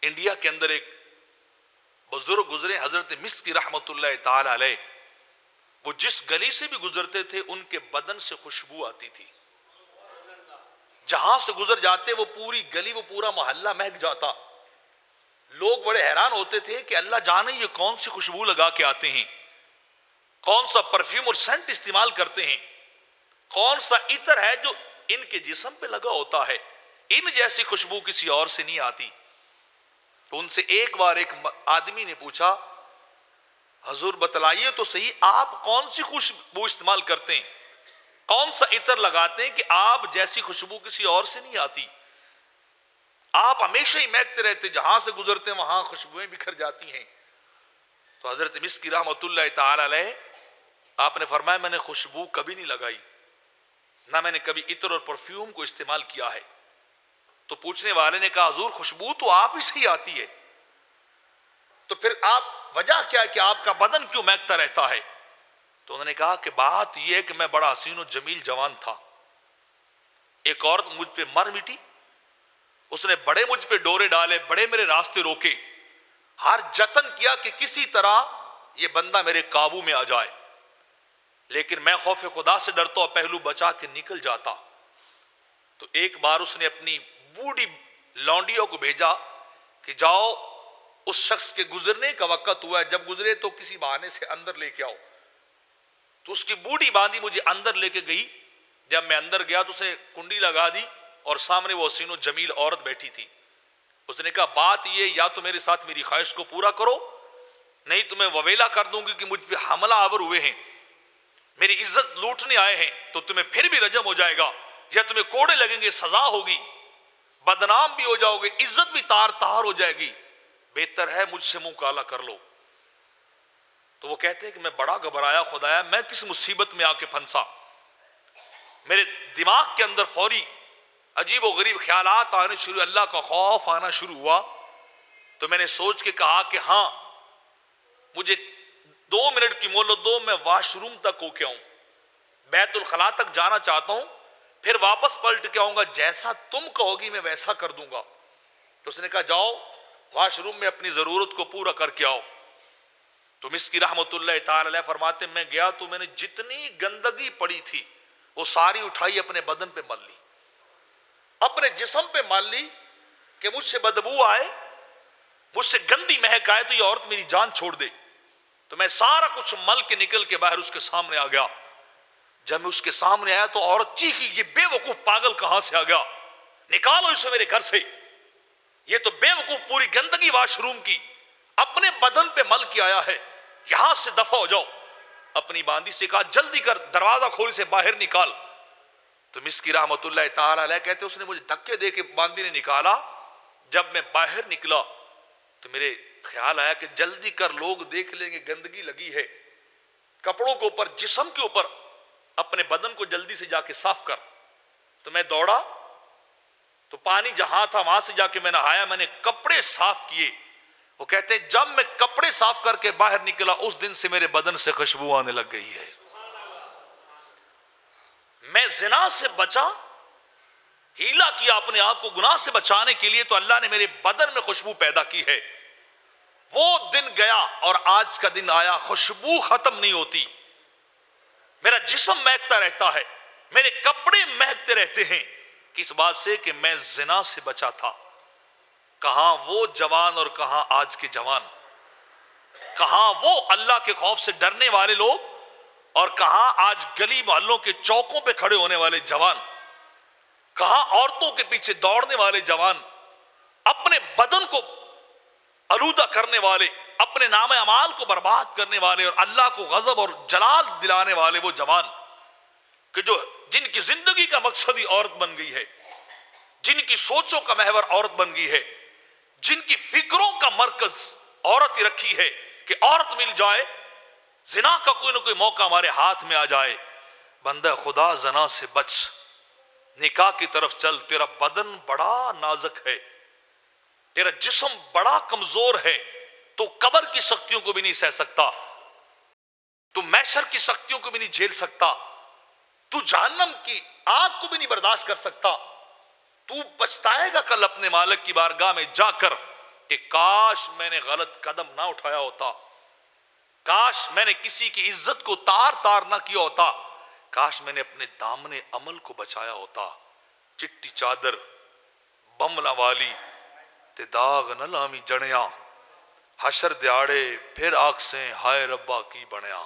India کے اندر ایک بزرگ گزرے حضرت مسکی رحمت اللہ تعالی علیہ، وہ جس گلی سے بھی گزرتے تھے ان کے بدن سے خوشبو آتی تھی، جہاں سے گزر جاتے وہ پوری گلی وہ پورا محلہ مہک جاتا. لوگ بڑے حیران ہوتے تھے کہ اللہ جانے یہ کون سی خوشبو لگا کے آتے ہیں، کون سا پرفیوم اور سینٹ استعمال کرتے ہیں، کون سا عطر ہے جو ان کے جسم پہ لگا ہوتا ہے، ان جیسی خوشبو کسی اور سے نہیں آتی. تو ان سے ایک بار ایک آدمی نے پوچھا، حضور بتلائیے تو صحیح آپ کون سی خوشبو استعمال کرتے ہیں، کون سا عطر لگاتے ہیں کہ آپ جیسی خوشبو کسی اور سے نہیں آتی، آپ ہمیشہ ہی مہکتے رہتے، جہاں سے گزرتے ہیں وہاں خوشبوئیں بکھر جاتی ہیں. تو حضرت مسکی رحمت اللہ تعالی علیہ آپ نے فرمایا میں نے خوشبو کبھی نہیں لگائی، نہ میں نے کبھی عطر اور پرفیوم کو استعمال کیا ہے. تو پوچھنے والے نے کہا حضور خوشبو تو آپ ہی سے ہی آتی ہے، تو پھر آپ وجہ کیا ہے کہ آپ کا بدن کیوں مہکتا رہتا ہے؟ تو انہوں نے کہا کہ بات یہ ہے کہ میں بڑا حسین و جمیل جوان تھا، ایک عورت مجھ پہ مر مٹی، اس نے بڑے مجھ پہ ڈورے ڈالے، بڑے میرے راستے روکے، ہر جتن کیا کہ کسی طرح یہ بندہ میرے قابو میں آ جائے، لیکن میں خوف خدا سے ڈرتا اور پہلو بچا کے نکل جاتا. تو ایک بار اس نے اپنی بوڑھی لونڈیوں کو بھیجا کہ جاؤ اس شخص کے گزرنے کا وقت ہوا ہے، جب گزرے تو کسی بہانے سے اندر لے کے آؤ. تو اس کی بوڑھی باندھی مجھے اندر لے کے گئی، جب میں اندر گیا تو اس نے کنڈی لگا دی اور سامنے وہ حسین و جمیل عورت بیٹھی تھی. اس نے کہا بات یہ یا تو میرے ساتھ میری خواہش کو پورا کرو، نہیں تو میں وویلا کر دوں گی کہ مجھ پہ حملہ آور ہوئے ہیں، میری عزت لوٹنے آئے ہیں، تو تمہیں پھر بھی رجم ہو جائے گا، یا تمہیں کوڑے لگیں گے، سزا ہوگی، بدنام بھی ہو جاؤ گے، عزت بھی تار تار ہو جائے گی، بہتر ہے مجھ سے منہ کالا کر لو. تو وہ کہتے ہیں کہ میں بڑا گھبرایا، خدایا میں کس مصیبت میں آ کے پھنسا. میرے دماغ کے اندر فوری عجیب و غریب خیالات آنے شروع، اللہ کا خوف آنا شروع ہوا. تو میں نے سوچ کے کہا کہ ہاں مجھے 2 منٹ کی مہلت دو، میں واش روم تک ہو کے آؤں، بیت الخلاء تک جانا چاہتا ہوں، پھر واپس پلٹ کے آؤں گا، جیسا تم کہو گی میں ویسا کر دوں گا. تو اس نے کہا جاؤ واش روم میں اپنی ضرورت کو پورا کر کے آؤ. تو مسکی رحمت اللہ تعالی علیہ فرماتے میں گیا تو میں نے جتنی گندگی پڑی تھی وہ ساری اٹھائی اپنے بدن پہ مل لی، اپنے جسم پہ مل لی کہ مجھ سے بدبو آئے، مجھ سے گندی مہک آئے تو یہ عورت میری جان چھوڑ دے. تو میں سارا کچھ مل کے نکل کے باہر اس کے سامنے آ گیا. جب میں اس کے سامنے آیا تو عورت چیخی یہ بے وقوف پاگل کہاں سے آ گیا، نکالو اسے میرے گھر سے، یہ تو بے وقوف پوری گندگی واش روم کی اپنے بدن پہ مل کے آیا ہے، یہاں سے دفع ہو جاؤ. اپنی باندی سے کہا جلدی کر، دروازہ کھول سے باہر نکال. تو مسکی رحمت اللہ تعالی علیہ کہتے اس نے مجھے دھکے دے کے باندی نے نکالا. جب میں باہر نکلا تو میرے خیال آیا کہ جلدی کر لوگ دیکھ لیں گے گندگی لگی ہے کپڑوں کے اوپر، جسم کے اوپر، اپنے بدن کو جلدی سے جا کے صاف کر. تو میں دوڑا تو پانی جہاں تھا وہاں سے جا کے میں نہایا، میں نے کپڑے صاف کیے. وہ کہتے ہیں جب میں کپڑے صاف کر کے باہر نکلا اس دن سے میرے بدن سے خوشبو آنے لگ گئی ہے. میں زنا سے بچا، ہیلا کیا اپنے آپ کو گناہ سے بچانے کے لیے، تو اللہ نے میرے بدن میں خوشبو پیدا کی ہے. وہ دن گیا اور آج کا دن آیا، خوشبو ختم نہیں ہوتی، میرا جسم مہکتا رہتا ہے، میرے کپڑے مہکتے رہتے ہیں، کس بات سے کہ میں زنا سے بچا تھا. کہاں وہ جوان اور کہاں آج کے جوان، کہاں وہ اللہ کے خوف سے ڈرنے والے لوگ اور کہاں آج گلی محلوں کے چوکوں پہ کھڑے ہونے والے جوان، کہاں عورتوں کے پیچھے دوڑنے والے جوان، اپنے بدن کو آلودہ کرنے والے، اپنے نام اعمال کو برباد کرنے والے اور اللہ کو غضب اور جلال دلانے والے وہ جوان کہ جن کی زندگی کا مقصد ہی عورت بن گئی ہے، جن کی سوچوں کا محور عورت بن گئی ہے، جن کی فکروں کا مرکز عورت ہی رکھی ہے کہ عورت مل جائے، زنا کا کوئی نہ کوئی موقع ہمارے ہاتھ میں آ جائے. بندہ خدا زنا سے بچ، نکاح کی طرف چل، تیرا بدن بڑا نازک ہے، تیرا جسم بڑا کمزور ہے، تو قبر کی سختیوں کو بھی نہیں سہ سکتا، تو محشر کی سختیوں کو بھی نہیں جھیل سکتا، تو جہنم کی آگ کو بھی نہیں برداشت کر سکتا. تو پچھتائے گا کل اپنے مالک کی بارگاہ میں جا کر کہ کاش میں نے غلط قدم نہ اٹھایا ہوتا، کاش میں نے کسی کی عزت کو تار تار نہ کیا ہوتا، کاش میں نے اپنے دامن عمل کو بچایا ہوتا۔ چٹی چادر بملا والی تے داغ نہ لامی جڑیاں، حشر دیاڑے پھر آکھ سے ہائے ربا کی بنیا۔